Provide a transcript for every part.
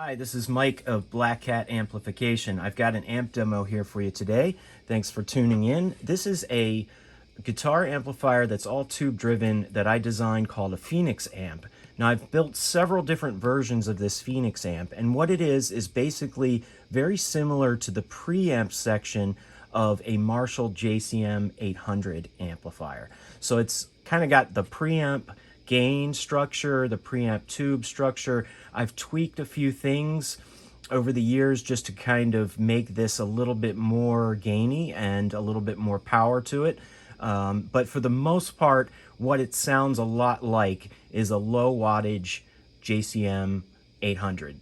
Hi, this is Mike of Black Cat Amplification. I've got an amp demo here for you today. Thanks for tuning in. This is a guitar amplifier that's all tube driven that I designed called a Phoenix amp. Now I've built several different versions of this Phoenix amp, and what it is basically very similar to the preamp section of a Marshall JCM 800 amplifier. So it's kind of got the preamp gain structure, the preamp tube structure. I've tweaked a few things over the years just to kind of make this a little bit more gainy and a little bit more power to it. But for the most part, what it sounds a lot like is a low wattage JCM 800.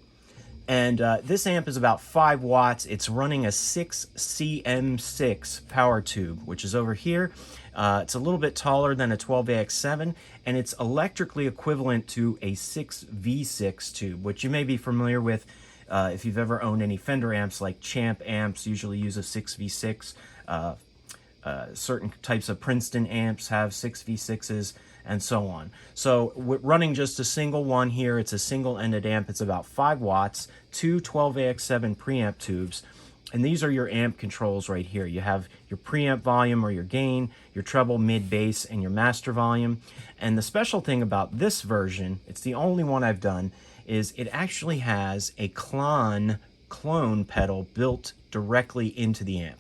And this amp is about 5 watts. It's running a 6CM6 power tube, which is over here. It's a little bit taller than a 12AX7, and it's electrically equivalent to a 6V6 tube, which you may be familiar with if you've ever owned any Fender amps, like Champ amps usually use a 6V6. Certain types of Princeton amps have 6V6s, and so on. So we're running just a single one here. It's a single-ended amp. It's about 5 watts, 2 12AX7 preamp tubes, and these are your amp controls right here. You have your preamp volume or your gain, your treble, mid, bass, and your master volume. And the special thing about this version, it's the only one I've done, is it actually has a Klon pedal built directly into the amp.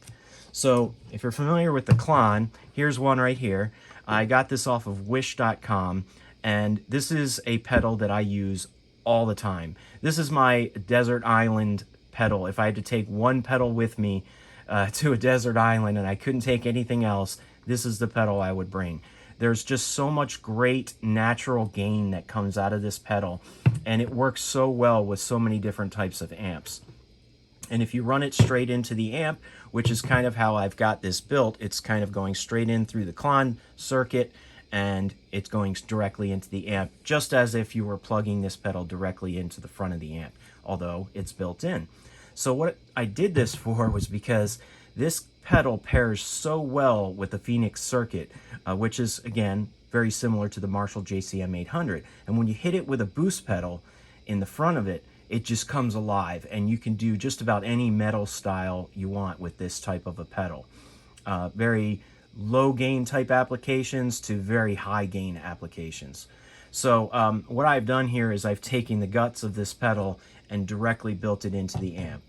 So if you're familiar with the Klon, here's one right here. I got this off of wish.com, and this is a pedal that I use all the time. This is my desert island pedal. If I had to take one pedal with me to a desert island and I couldn't take anything else, this is the pedal I would bring. There's just so much great natural gain that comes out of this pedal, and it works so well with so many different types of amps. And if you run it straight into the amp, which is kind of how I've got this built, it's kind of going straight in through the Klon circuit, and it's going directly into the amp, just as if you were plugging this pedal directly into the front of the amp, although it's built in. So what I did this for was because this pedal pairs so well with the Phoenix circuit, which is, again, very similar to the Marshall JCM 800. And when you hit it with a boost pedal in the front of it, it just comes alive, and you can do just about any metal style you want with this type of a pedal. Very low gain type applications to very high gain applications. So what I've done here is I've taken the guts of this pedal and directly built it into the amp.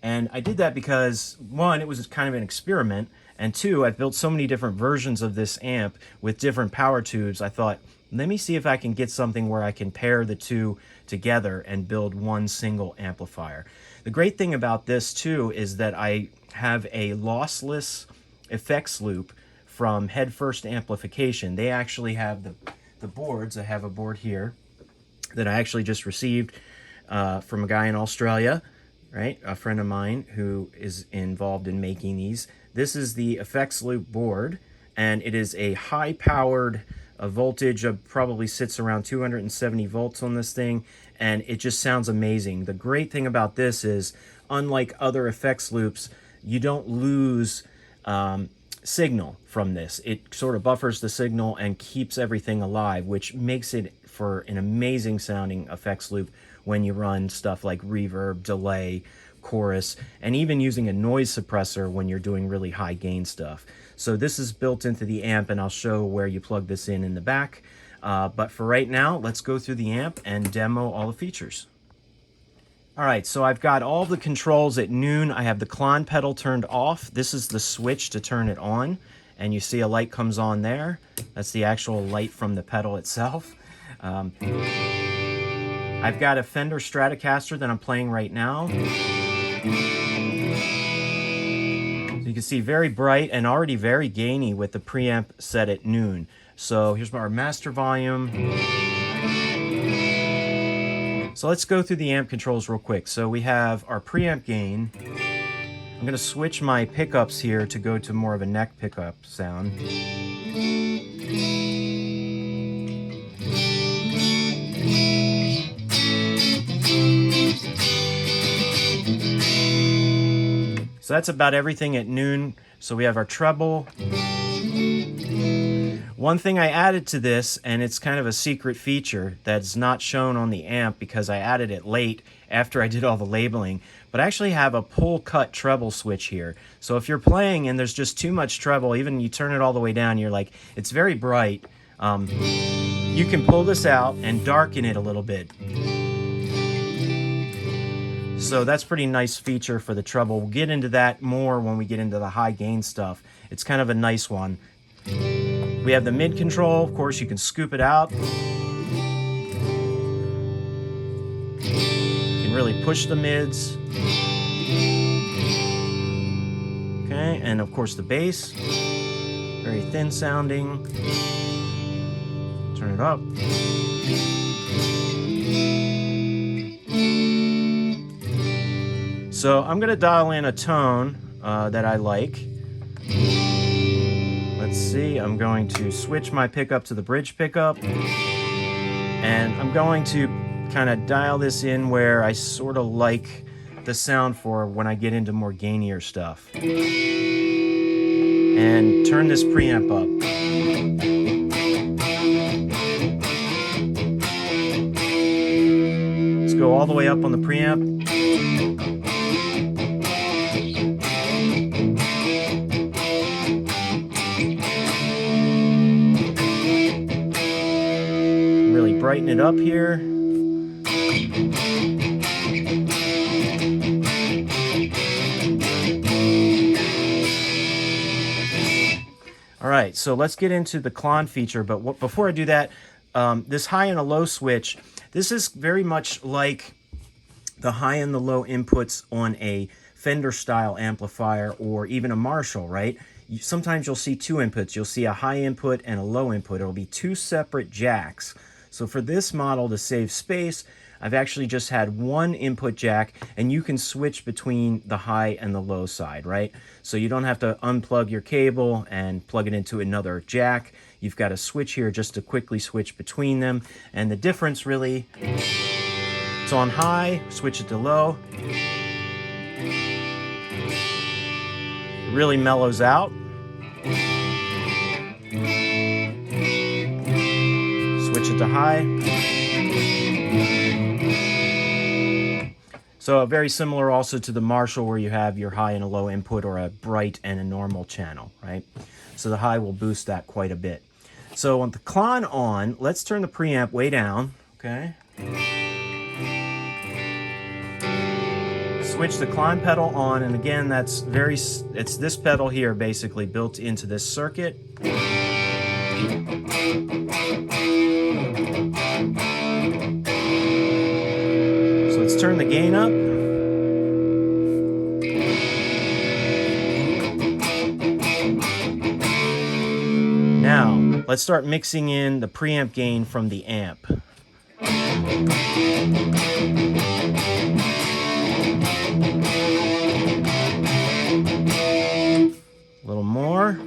And I did that because, one, it was kind of an experiment, and two, I've built so many different versions of this amp with different power tubes. I thought, let me see if I can get something where I can pair the two together and build one single amplifier. The great thing about this too is that I have a lossless effects loop from Headfirst Amplification. They actually have the boards. I have a board here that I actually just received from a guy in Australia, right? A friend of mine who is involved in making these. This is the effects loop board, and it is a high-powered voltage of probably sits around 270 volts on this thing, and it just sounds amazing. The great thing about this is, unlike other effects loops, you don't lose signal from this. It sort of buffers the signal and keeps everything alive, which makes it for an amazing sounding effects loop when you run stuff like reverb, delay, chorus, and even using a noise suppressor when you're doing really high gain stuff. So this is built into the amp, and I'll show where you plug this in the back. But for right now, let's go through the amp and demo all the features. All right, so I've got all the controls at noon. I have the Klon pedal turned off. This is the switch to turn it on, and you see a light comes on there. That's the actual light from the pedal itself. I've got a Fender Stratocaster that I'm playing right now. You can see very bright and already very gainy with the preamp set at noon. So here's our master volume. So let's go through the amp controls real quick. So we have our preamp gain. I'm going to switch my pickups here to go to more of a neck pickup sound. So that's about everything at noon. So we have our treble. One thing I added to this, and it's kind of a secret feature that's not shown on the amp because I added it late after I did all the labeling, but I actually have a pull-cut treble switch here. So if you're playing and there's just too much treble, even you turn it all the way down, you're like, it's very bright, you can pull this out and darken it a little bit. So that's a pretty nice feature for the treble. We'll get into that more when we get into the high gain stuff. It's kind of a nice one. We have the mid control. Of course, you can scoop it out. You can really push the mids. Okay, and of course the bass. Very thin sounding. Turn it up. So I'm gonna dial in a tone that I like. Let's see, I'm going to switch my pickup to the bridge pickup, and I'm going to kind of dial this in where I sort of like the sound for when I get into more gainier stuff. And turn this preamp up. Let's go all the way up on the preamp. Brighten it up here. All right, so let's get into the Klon feature, but before I do that, this high and a low switch, this is very much like the high and the low inputs on a Fender style amplifier or even a Marshall, right? Sometimes you'll see two inputs. You'll see a high input and a low input. It'll be two separate jacks. So for this model, to save space, I've actually just had one input jack, and you can switch between the high and the low side, right? So you don't have to unplug your cable and plug it into another jack. You've got a switch here just to quickly switch between them. And the difference really, it's on high, switch it to low. It really mellows out. Switch it to high. So very similar also to the Marshall, where you have your high and a low input, or a bright and a normal channel, right? So the high will boost that quite a bit. So with the Klon on, let's turn the preamp way down, okay? Switch the Klon pedal on, and again, it's this pedal here basically built into this circuit. So let's turn the gain up. Now, let's start mixing in the preamp gain from the amp. A little more.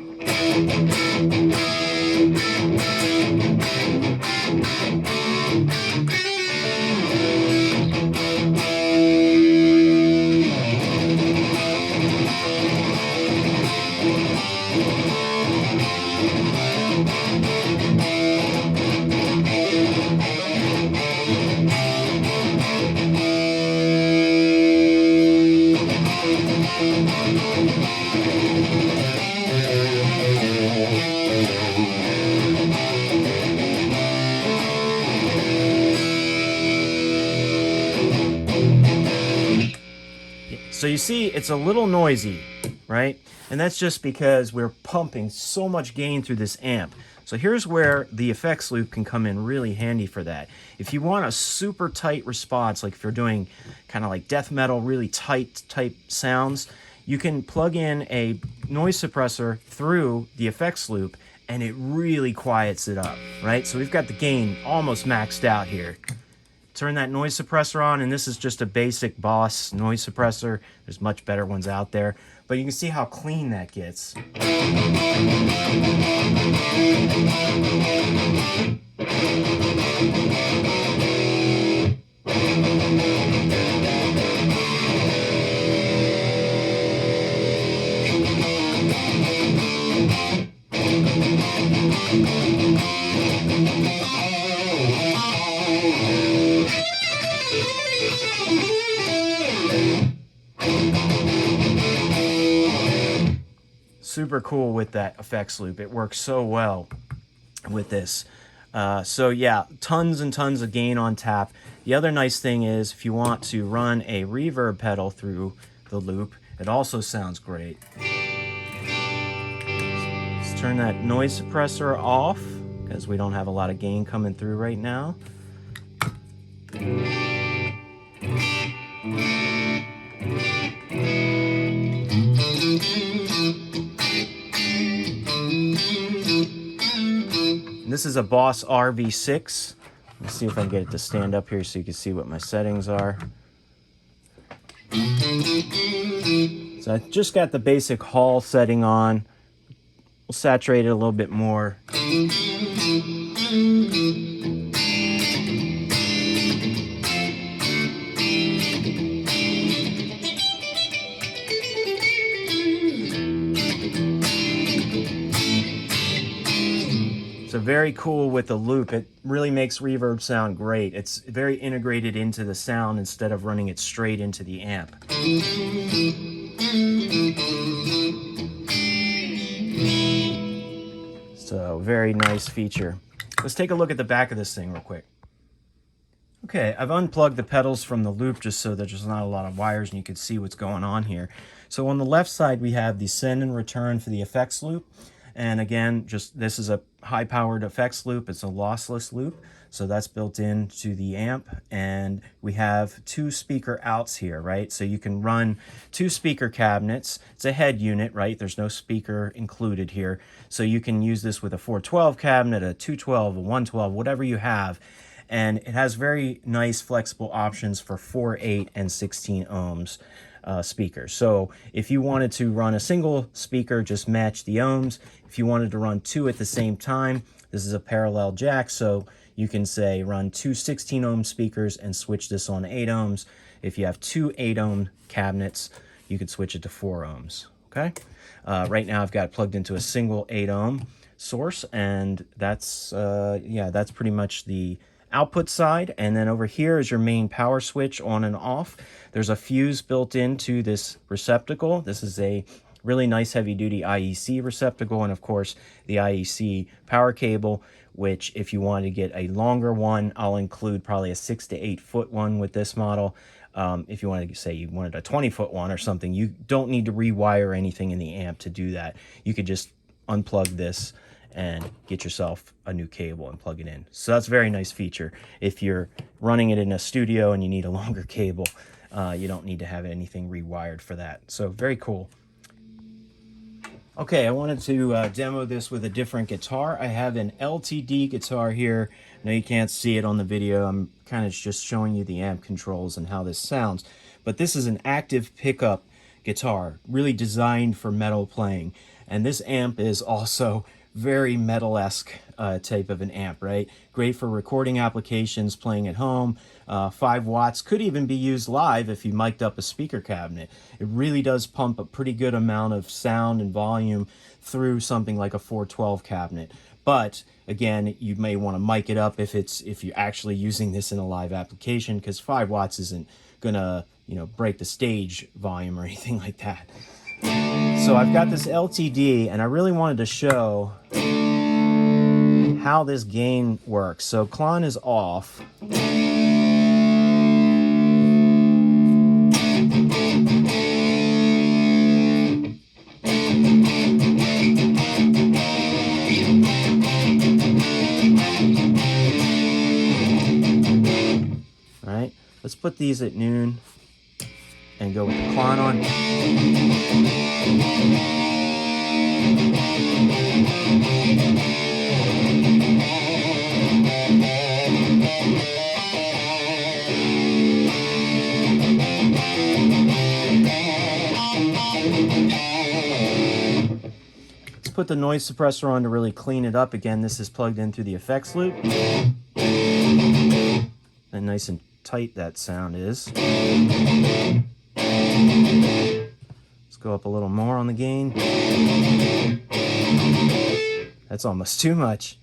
So you see, it's a little noisy, right? And that's just because we're pumping so much gain through this amp. So here's where the effects loop can come in really handy for that. If you want a super tight response, like if you're doing kind of like death metal, really tight type sounds, you can plug in a noise suppressor through the effects loop, and it really quiets it up, right? So we've got the gain almost maxed out here. Turn that noise suppressor on, and this is just a basic Boss noise suppressor. There's much better ones out there, but you can see how clean that gets. super cool with that effects loop. It works so well with this. So yeah, tons and tons of gain on tap. The other nice thing is if you want to run a reverb pedal through the loop, it also sounds great. Let's turn that noise suppressor off because we don't have a lot of gain coming through right now. This is a Boss RV6. Let's see if I can get it to stand up here so you can see what my settings are. So I just got the basic Hall setting on. We'll saturate it a little bit more. So very cool with the loop. It really makes reverb sound great. It's very integrated into the sound instead of running it straight into the amp. So very nice feature. Let's take a look at the back of this thing real quick. Okay, I've unplugged the pedals from the loop just so that there's not a lot of wires and you can see what's going on here. So on the left side we have the send and return for the effects loop. And again, just this is a high-powered effects loop. It's a lossless loop, so that's built into the amp. And we have 2 speaker outs here, right? So you can run 2 speaker cabinets. It's a head unit, right? There's no speaker included here. So you can use this with a 412 cabinet, a 212, a 112, whatever you have. And it has very nice flexible options for 4, 8, and 16 ohms. Speakers. So if you wanted to run a single speaker, just match the ohms. If you wanted to run 2 at the same time, this is a parallel jack, so you can say run 2 16 ohm speakers and switch this on 8 ohms. If you have 2 8 ohm cabinets, you could switch it to 4 ohms. Okay. Right now I've got it plugged into a single 8 ohm source, and that's yeah, that's pretty much the output side. And then over here is your main power switch on and off. There's a fuse built into this receptacle. This is a really nice heavy duty IEC receptacle, and of course the IEC power cable, which if you want to get a longer one, I'll include probably a 6 to 8 foot one with this model. If you wanted to say you wanted a 20-foot one or something, you don't need to rewire anything in the amp to do that. You could just unplug this and get yourself a new cable and plug it in. So that's a very nice feature. If you're running it in a studio and you need a longer cable, you don't need to have anything rewired for that. So very cool. Okay, I wanted to demo this with a different guitar. I have an LTD guitar here. I know you can't see it on the video. I'm kind of just showing you the amp controls and how this sounds. But this is an active pickup guitar, really designed for metal playing. And this amp is also very metal-esque type of an amp, right? Great for recording applications, playing at home. 5 watts, could even be used live if you mic'd up a speaker cabinet. It really does pump a pretty good amount of sound and volume through something like a 412 cabinet. But again, you may want to mic it up if you're actually using this in a live application, because 5 watts isn't gonna, break the stage volume or anything like that. So I've got this LTD, and I really wanted to show how this gain works. So Klon is off. All right, let's put these at noon and go with the Klon on. Let's put the noise suppressor on to really clean it up. Again, this is plugged in through the effects loop. And nice and tight that sound is. Let's go up a little more on the gain. That's almost too much.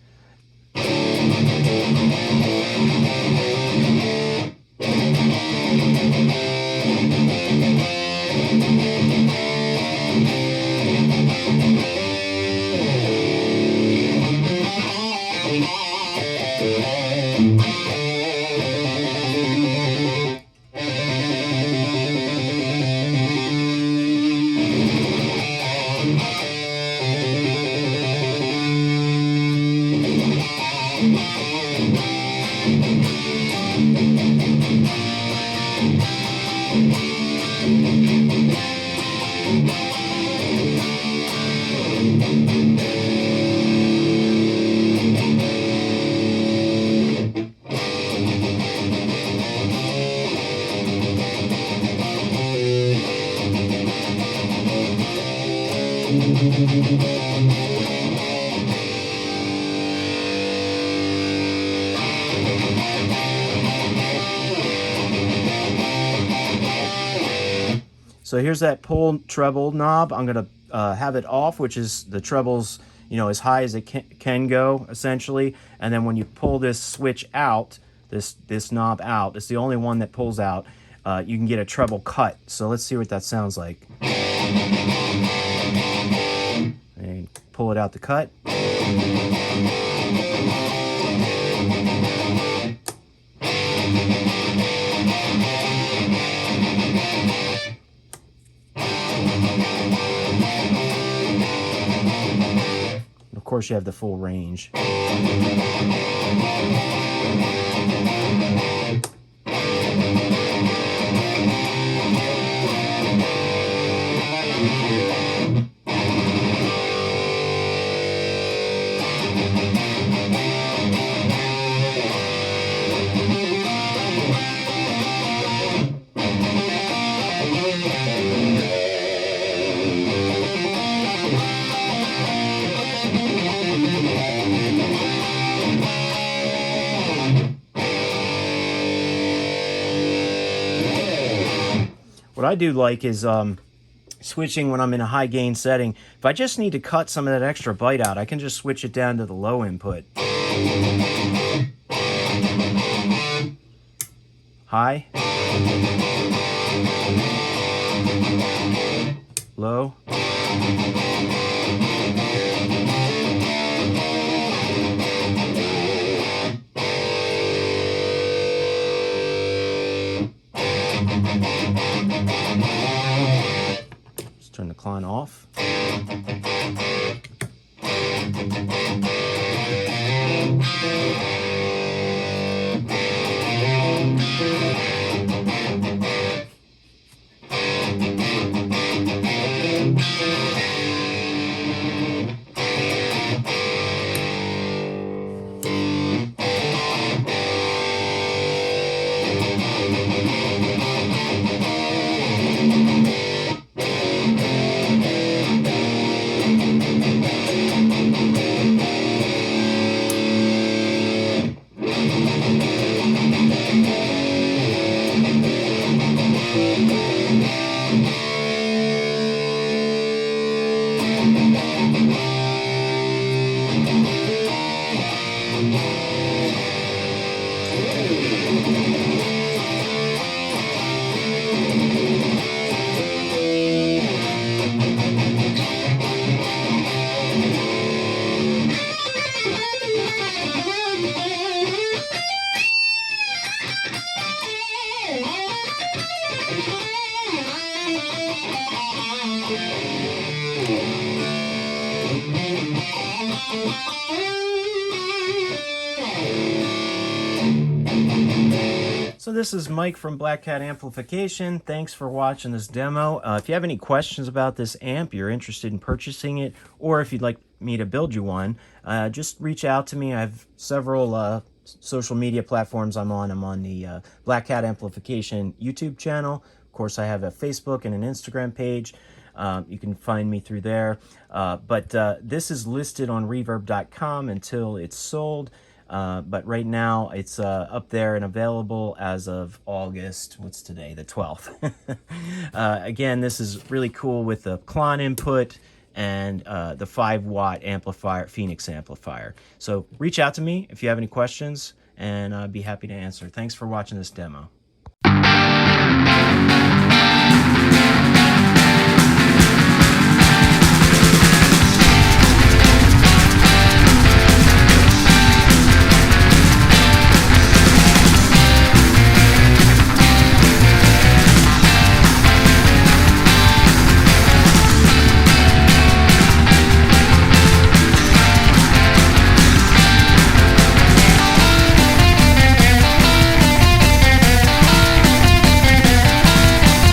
So here's that pull treble knob. I'm going to have it off, which is the treble's, you know, as high as it can go, essentially. And then when you pull this switch out, this knob out, it's the only one that pulls out, you can get a treble cut. So let's see what that sounds like. And pull it out the cut. Of course, you have the full range. What I do like is switching when I'm in a high gain setting. If I just need to cut some of that extra bite out, I can just switch it down to the low input. High. Low. Let's turn the Klon off. So this is Mike from Black Cat Amplification. Thanks for watching this demo. If you have any questions about this amp, you're interested in purchasing it, or if you'd like me to build you one, just reach out to me. I have several social media platforms I'm on. I'm on the Black Cat Amplification YouTube channel. Of course, I have a Facebook and an Instagram page. You can find me through there. But this is listed on reverb.com until it's sold. But right now it's up there and available as of August, what's today, the 12th. Again, this is really cool with the Klon input and the 5-watt amplifier, Phoenix amplifier. So reach out to me if you have any questions, and I'd be happy to answer. Thanks for watching this demo.